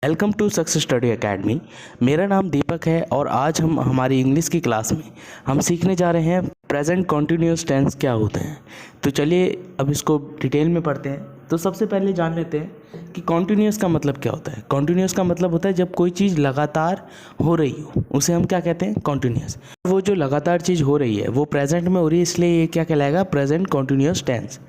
Welcome to success study academy. मेरा नाम दीपक है और आज हम हमारी इंग्लिश की क्लास में हम सीखने जा रहे हैं प्रेजेंट कॉन्टिन्यूअस टेंस क्या होते हैं। तो चलिए अब इसको डिटेल में पढ़ते हैं। तो सबसे पहले जान लेते हैं कि कॉन्टिन्यूअस का मतलब क्या होता है। कॉन्टिन्यूअस का मतलब होता है जब कोई चीज़ लगातार हो रही हो उसे हम क्या कहते हैं, कॉन्टिन्यूअस। वो जो लगातार चीज़ हो रही है वो प्रेजेंट में हो रही है, इसलिए ये क्या कहलाएगा, present continuous tense.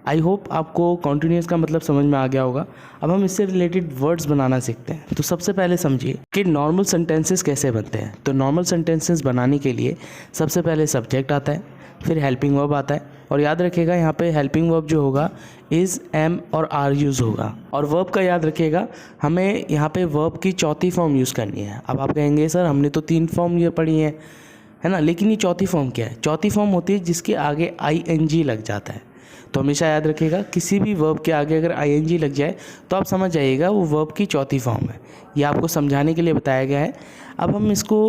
I hope आपको कॉन्टिन्यूअस का मतलब समझ में आ गया होगा। अब हम इससे रिलेटेड वर्ड्स बनाना सीखते हैं। तो सबसे पहले समझिए कि नॉर्मल सेंटेंसेस कैसे बनते हैं। तो नॉर्मल सेंटेंसेस बनाने के लिए सबसे पहले सब्जेक्ट आता है, फिर हेल्पिंग वर्ब आता है। और याद रखिएगा यहाँ पे हेल्पिंग वर्ब जो होगा इज़, एम और आर यूज़ होगा। और वर्ब का याद रखिएगा, हमें यहाँ पे वर्ब की चौथी फॉर्म यूज़ करनी है। अब आप कहेंगे सर हमने तो 3 फॉर्म ये पढ़ी है ना, लेकिन ये चौथी फॉर्म क्या है? चौथी फॉर्म होती है जिसके आगे ING लग जाता है। तो हमेशा याद रखिएगा किसी भी वर्ब के आगे अगर ING लग जाए तो आप समझ जाइएगा वो वर्ब की चौथी फॉर्म है। ये आपको समझाने के लिए बताया गया है। अब हम इसको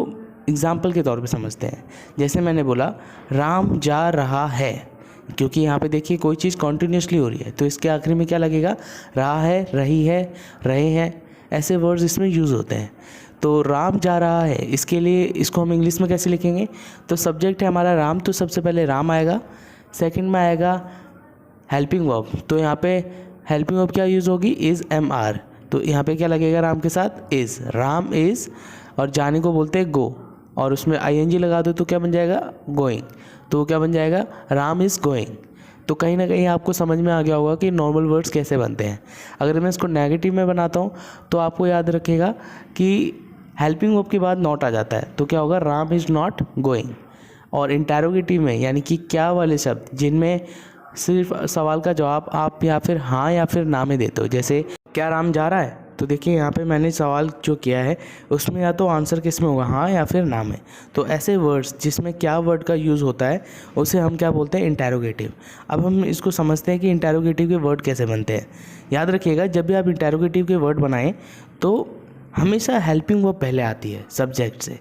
एग्जाम्पल के तौर पे समझते हैं। जैसे मैंने बोला राम जा रहा है, क्योंकि यहाँ पे देखिए कोई चीज़ कॉन्टीन्यूसली हो रही है तो इसके आखिरी में क्या लगेगा, रहा है, रही है, रहे हैं, ऐसे वर्ड्स इसमें यूज़ होते हैं। तो राम जा रहा है, इसके लिए इसको हम इंग्लिश में कैसे लिखेंगे? तो सब्जेक्ट है हमारा राम, तो सबसे पहले राम आएगा, सेकंड में आएगा हेल्पिंग वर्ब। तो यहाँ पे हेल्पिंग वर्ब क्या यूज़ होगी, इज़, एम, आर। तो यहाँ पे क्या लगेगा राम के साथ, इज़, राम इज़, और जाने को बोलते हैं गो, और उसमें ING लगा दो तो क्या बन जाएगा, गोइंग। तो क्या बन जाएगा, राम इज़ गोइंग। तो कहीं ना कहीं आपको समझ में आ गया होगा कि नॉर्मल वर्ड्स कैसे बनते हैं। अगर मैं इसको नेगेटिव में बनाता हूँ तो आपको याद रखेगा कि हेल्पिंग वर्ब के बाद नॉट आ जाता है, तो क्या होगा, राम इज़ नॉट गोइंग। और इंटेरोगेटिव में यानी कि क्या वाले शब्द जिनमें सिर्फ सवाल का जवाब आप या फिर हाँ या फिर ना में देते हो, जैसे क्या राम जा रहा है, तो देखिए यहाँ पे मैंने सवाल जो किया है उसमें या तो आंसर किस में होगा, हाँ या फिर ना में। तो ऐसे वर्ड्स जिसमें क्या वर्ड का यूज़ होता है उसे हम क्या बोलते हैं, इंटेरोगेटिव। अब हम इसको समझते हैं कि इंटेरोगेटिव के वर्ड कैसे बनते हैं। याद रखिएगा जब भी आप इंटेरोगेटिव के वर्ड बनाएं तो हमेशा हेल्पिंग वर्ब पहले आती है सब्जेक्ट से।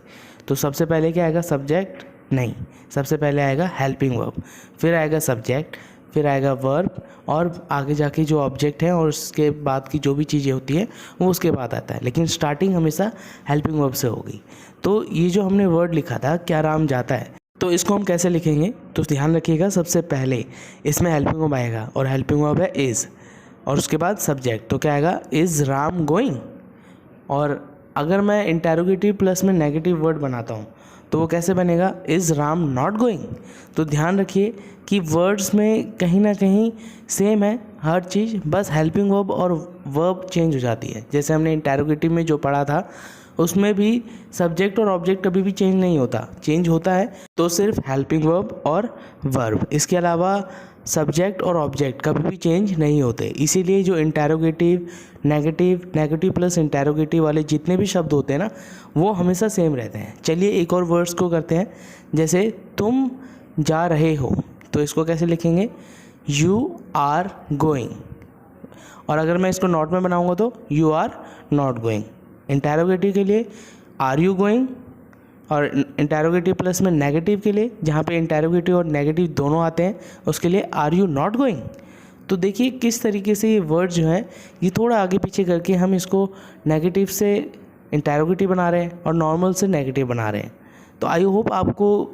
तो सबसे पहले क्या आएगा, सब्जेक्ट नहीं, सबसे पहले आएगा हेल्पिंग वर्ब, फिर आएगा सब्जेक्ट, फिर आएगा वर्ब, और आगे जाके जो ऑब्जेक्ट है और उसके बाद की जो भी चीज़ें होती हैं वो उसके बाद आता है, लेकिन स्टार्टिंग हमेशा हेल्पिंग वर्ब से होगी। तो ये जो हमने वर्ड लिखा था क्या राम जाता है, तो इसको हम कैसे लिखेंगे? तो ध्यान रखिएगा सबसे पहले इसमें हेल्पिंग वर्ब आएगा और हेल्पिंग वर्ब है इज़, और उसके बाद सब्जेक्ट। तो क्या आएगा, इज़ राम गोइंग। और अगर मैं इंटेरोगेटिव प्लस में नेगेटिव वर्ड बनाता हूँ तो वो कैसे बनेगा, इज़ राम नॉट गोइंग। तो ध्यान रखिए कि वर्ड्स में कहीं ना कहीं सेम है हर चीज़, बस हेल्पिंग वर्ब और वर्ब चेंज हो जाती है। जैसे हमने इंटेरोगेटिव में जो पढ़ा था उसमें भी सब्जेक्ट और ऑब्जेक्ट कभी भी चेंज नहीं होता, चेंज होता है तो सिर्फ हेल्पिंग वर्ब और वर्ब, इसके अलावा सब्जेक्ट और ऑब्जेक्ट कभी भी चेंज नहीं होते। इसीलिए जो इंटेरोगेटिव, नेगेटिव प्लस इंटेरोगेटिव वाले जितने भी शब्द होते हैं ना वो हमेशा सेम रहते हैं। चलिए एक और वर्ड्स को करते हैं, जैसे तुम जा रहे हो, तो इसको कैसे लिखेंगे, यू आर गोइंग। और अगर मैं इसको नॉट में बनाऊंगा तो you are not going. Interrogative के लिए आर यू गोइंग, और इंटेरोगेटिव प्लस में नेगेटिव के लिए जहाँ पे इंटेरोगेटिव और नेगेटिव दोनों आते हैं उसके लिए आर यू नॉट गोइंग। तो देखिए किस तरीके से ये वर्ड जो है ये थोड़ा आगे पीछे करके हम इसको नेगेटिव से इंटेरोगेटिव बना रहे हैं और नॉर्मल से नेगेटिव बना रहे हैं। तो आई होप आपको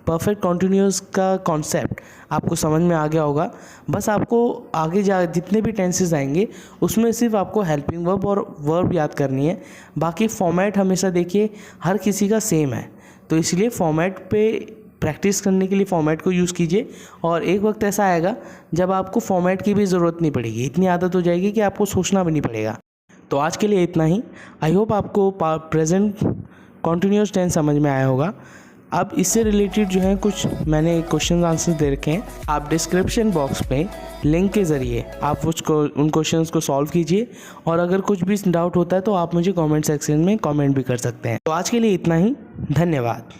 परफेक्ट कॉन्टिन्यूअस का कॉन्सेप्ट आपको समझ में आ गया होगा। बस आपको आगे जा जितने भी टेंसेस आएंगे उसमें सिर्फ आपको हेल्पिंग वर्ब और वर्ब याद करनी है। बाकी फॉर्मेट हमेशा देखिए हर किसी का सेम है, तो इसलिए फॉर्मेट पे प्रैक्टिस करने के लिए फॉर्मेट को यूज़ कीजिए। और एक वक्त ऐसा आएगा जब आपको फॉर्मेट की भी ज़रूरत नहीं पड़ेगी, इतनी आदत हो जाएगी कि आपको सोचना भी नहीं पड़ेगा। तो आज के लिए इतना ही। आई होप आपको प्रेजेंट कॉन्टिन्यूअस टेंस समझ में आया होगा। अब इससे रिलेटेड जो है कुछ मैंने क्वेश्चन आंसर दे रखे हैं, आप डिस्क्रिप्शन बॉक्स में लिंक के ज़रिए आप उन क्वेश्चंस को सॉल्व कीजिए। और अगर कुछ भी डाउट होता है तो आप मुझे कमेंट सेक्शन में कमेंट भी कर सकते हैं। तो आज के लिए इतना ही, धन्यवाद।